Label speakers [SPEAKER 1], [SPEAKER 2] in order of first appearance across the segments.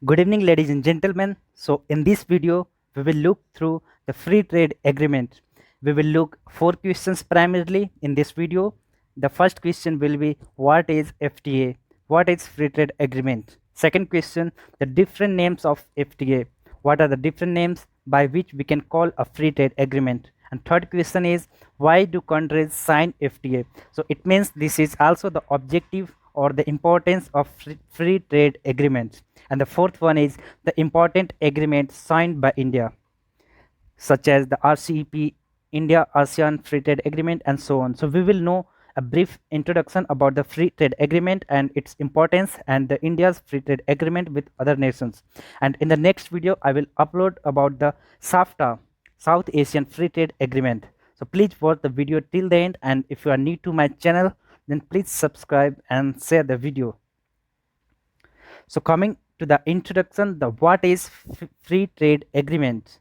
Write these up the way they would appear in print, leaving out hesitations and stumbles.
[SPEAKER 1] Good evening, ladies and gentlemen. So, in this video, we will look through the free trade agreement. We will look four questions primarily in this video. The first question will be what is FTA? What is free trade agreement? Second question, the different names of FTA. What are the different names by which we can call a free trade agreement? And third question is why do countries sign FTA? So it means this is also the objective or the importance of free trade agreements. And the fourth one is the important agreements signed by India, such as the RCEP, India ASEAN Free Trade Agreement, and so on. So we will know a brief introduction about the free trade agreement and its importance and the India's free trade agreement with other nations. And in the next video, I will upload about the SAFTA, South Asian Free Trade Agreement. So please watch the video till the end, and if you are new to my channel, then please subscribe and share the video. So coming to the introduction, the what is free trade agreement?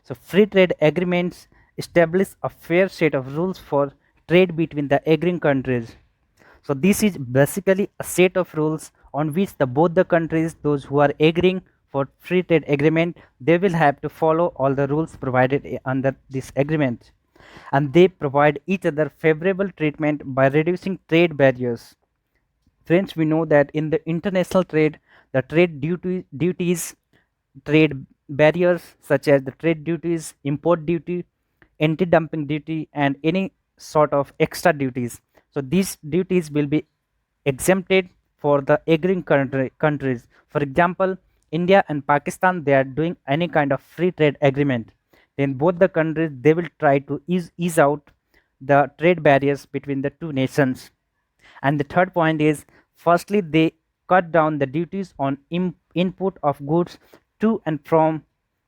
[SPEAKER 1] So free trade agreements establish a fair set of rules for trade between the agreeing countries. So this is basically a set of rules on which both the countries, those who are agreeing for free trade agreement, they will have to follow all the rules provided under this agreement, and they provide each other favorable treatment by reducing trade barriers. Friends, we know that in the international trade, the duties, trade barriers such as the trade duties, import duty, anti-dumping duty, and any sort of extra duties. So these duties will be exempted for the agreeing countries. For example, India and Pakistan, they are doing any kind of free trade agreement. Then both the countries, they will try to ease out the trade barriers between the two nations. And the third point is, firstly, they cut down the duties on input of goods to and from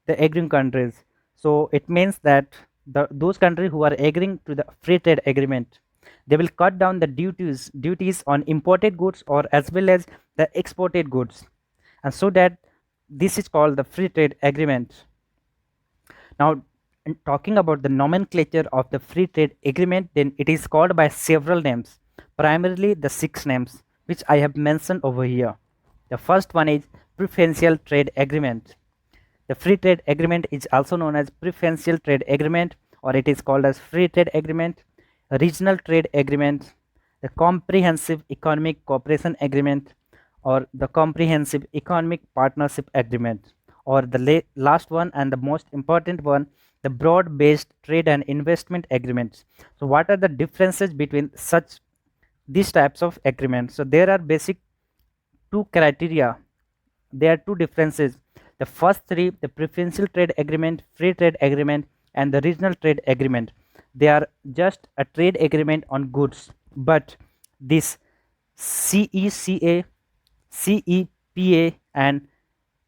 [SPEAKER 1] the agreeing countries. So it means that those countries who are agreeing to the free trade agreement, they will cut down the duties on imported goods or as well as the exported goods, and so that this is called the free trade agreement. Now, in talking about the nomenclature of the free trade agreement, then it is called by several names, primarily the six names which I have mentioned over here. The first one is preferential trade agreement. The free trade agreement is also known as preferential trade agreement, or it is called as free trade agreement, regional trade agreement, the comprehensive economic cooperation agreement, or the comprehensive economic partnership agreement, or the last one and the most important one, the broad based trade and investment agreements. So what are the differences between such these types of agreements? So there are basic two criteria. There are two differences. The first three, the preferential trade agreement, free trade agreement, and the regional trade agreement, they are just a trade agreement on goods. But this CECA, CEPA, and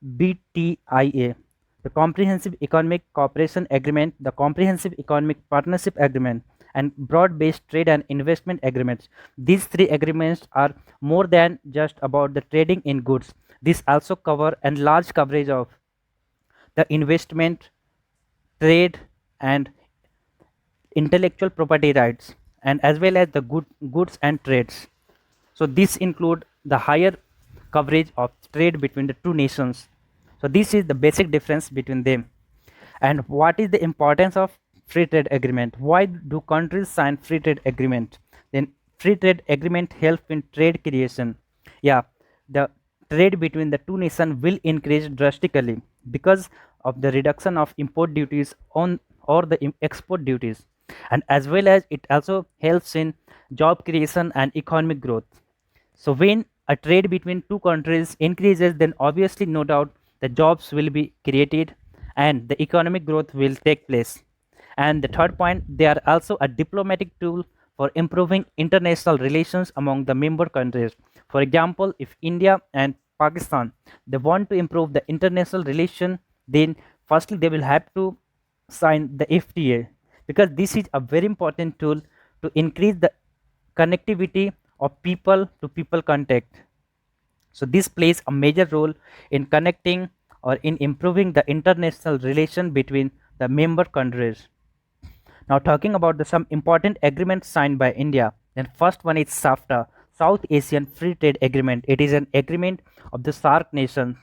[SPEAKER 1] BTIA, the Comprehensive Economic Cooperation Agreement, the Comprehensive Economic Partnership Agreement, and broad-based trade and investment agreements. These three agreements are more than just about the trading in goods. This also cover a large coverage of the investment, trade, and intellectual property rights, and as well as the goods and trades. So this include the higher coverage of trade between the two nations. So this is the basic difference between them. And what is the importance of free trade agreement? Why do countries sign free trade agreement? Then free trade agreement help in trade creation. Yeah, the trade between the two nations will increase drastically because of the reduction of import duties on or the export duties, and as well as it also helps in job creation and economic growth. So when a trade between two countries increases, then obviously no doubt the jobs will be created and the economic growth will take place. And the third point, they are also a diplomatic tool for improving international relations among the member countries. For example, if India and Pakistan, they want to improve the international relation, then firstly they will have to sign the FTA, because this is a very important tool to increase the connectivity of people to people contact. So this plays a major role in connecting or in improving the international relation between the member countries. Now talking about some important agreements signed by India, then first one is SAFTA, South Asian Free Trade Agreement. It is an agreement of the SAARC nations.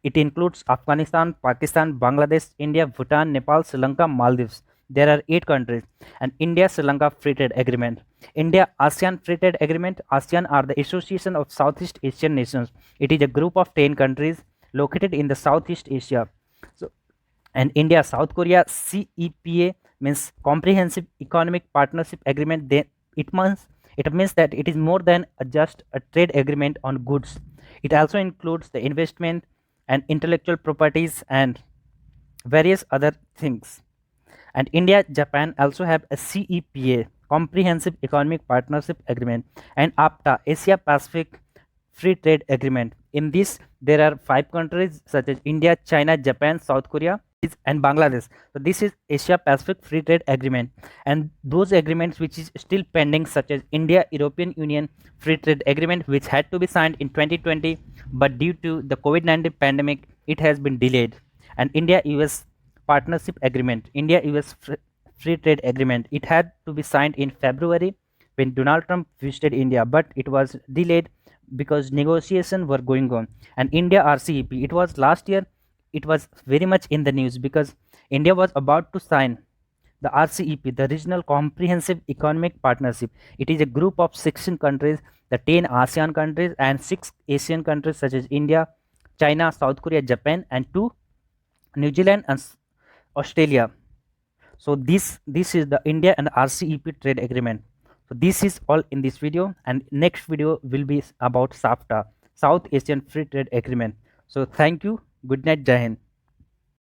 [SPEAKER 1] It includes Afghanistan, Pakistan, Bangladesh, India, Bhutan, Nepal, Sri Lanka, Maldives. There are 8 countries. And India Sri Lanka Free Trade Agreement. India ASEAN Free Trade Agreement. ASEAN are the Association of Southeast Asian Nations. It is a group of 10 countries located in the Southeast Asia. So, and India South Korea CEPA means Comprehensive Economic Partnership Agreement. It means that it is more than just a trade agreement on goods. It also includes the investment and intellectual properties and various other things. And India Japan also have a CEPA, Comprehensive Economic Partnership Agreement, and APTA, Asia Pacific Free Trade Agreement. In this there are 5 countries such as India, China, Japan, South Korea and Bangladesh. So this is Asia Pacific Free Trade Agreement. And those agreements which is still pending, such as India European Union Free Trade Agreement, which had to be signed in 2020, but due to the COVID-19 pandemic it has been delayed. And India US Partnership Agreement, India US Free Trade Agreement, it had to be signed in February when Donald Trump visited India, but it was delayed because negotiations were going on. And India RCEP, it was last year, it was very much in the news because India was about to sign the RCEP, the Regional Comprehensive Economic Partnership. It is a group of 16 countries, the 10 ASEAN countries and 6 Asian countries such as India, China, South Korea, Japan, and 2 New Zealand and Australia. So this is the India and RCEP trade agreement. So this is all in this video, and next video will be about SAFTA, South Asian Free Trade Agreement. So thank you. Good night. Jai Hind.